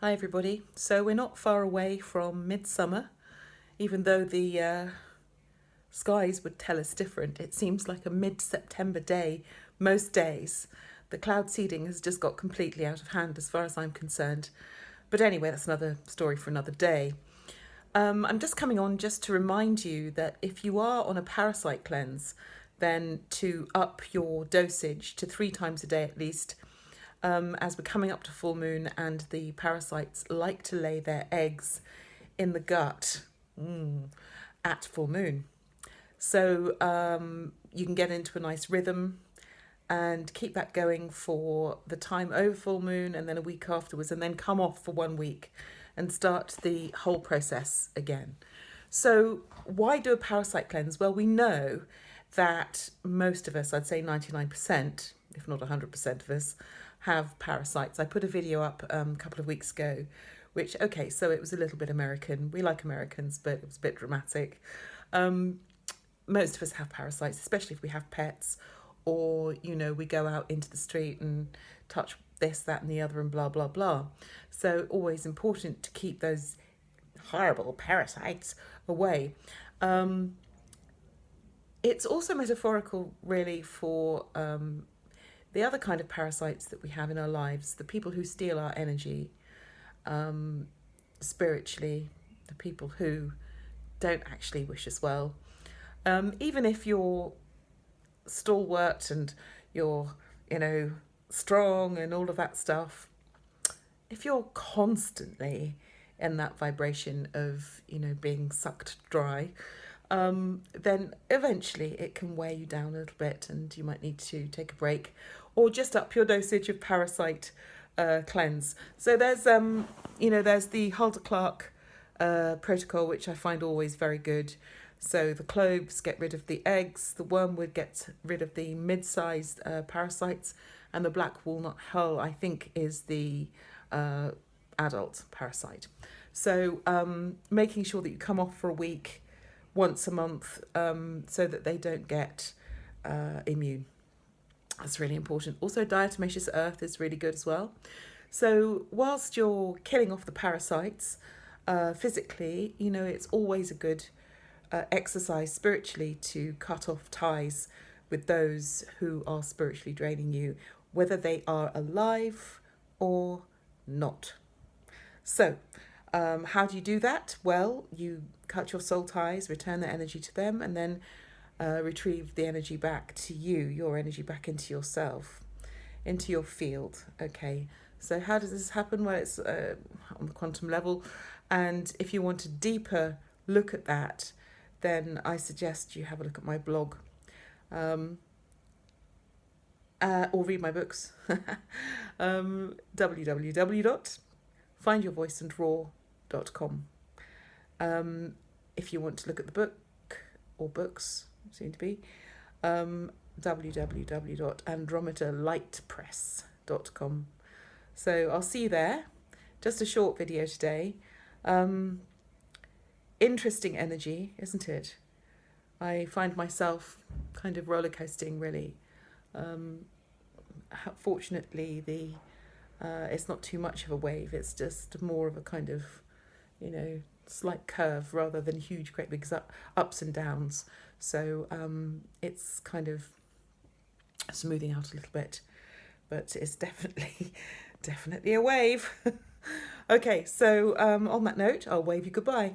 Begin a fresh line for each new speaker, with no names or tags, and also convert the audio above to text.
Hi everybody. So we're not far away from midsummer, even though the skies would tell us different. It seems like a mid-September day most days. The cloud seeding has just got completely out of hand as far as I'm concerned. But anyway, that's another story for another day. I'm just coming on just to remind you that if you are on a parasite cleanse, then to up your dosage to 3 times a day at least, as we're coming up to full moon and the parasites like to lay their eggs in the gut at full moon. So you can get into a nice rhythm and keep that going for the time over full moon and then a week afterwards, and then come off for 1 week and start the whole process again. So why do a parasite cleanse? Well, we know that most of us, I'd say 99%, if not 100% of us, have parasites. I put a video up a couple of weeks ago, which, okay, so it was a little bit American. We like Americans, but it was a bit dramatic. Most of us have parasites, especially if we have pets, or, you know, we go out into the street and touch this, that, and the other, and blah, blah, blah. So always important to keep those horrible parasites away. It's also metaphorical, really, for the other kind of parasites that we have in our lives, the people who steal our energy spiritually, the people who don't actually wish us well. Even if you're stalwart and you're, strong and all of that stuff, if you're constantly in that vibration of, being sucked dry, then eventually it can wear you down a little bit and you might need to take a break or just up your dosage of parasite cleanse. So there's the Halder Clark protocol, which I find always very good. So the cloves get rid of the eggs, the wormwood gets rid of the mid-sized parasites, and the black walnut hull, I think, is the adult parasite. So making sure that you come off for a week, once a month, so that they don't get immune. That's really important. Also, diatomaceous earth is really good as well. So whilst you're killing off the parasites physically, it's always a good exercise spiritually to cut off ties with those who are spiritually draining you, whether they are alive or not. So how do you do that? Well, you cut your soul ties, return the energy to them, and then retrieve the energy back to you, your energy back into yourself, into your field. Okay, so how does this happen? Well, it's on the quantum level, and if you want a deeper look at that, then I suggest you have a look at my blog or read my books. www.findyourvoiceandraw.com. If you want to look at the book or books, soon to be, www.andromedalightpress.com. So I'll see you there. Just a short video today. Interesting energy, isn't it? I find myself kind of roller coasting, really. Fortunately, it's not too much of a wave. It's just more of a kind of, slight curve rather than huge, great big ups and downs. So it's kind of smoothing out a little bit, but it's definitely a wave. Okay, so on that note, I'll wave you goodbye.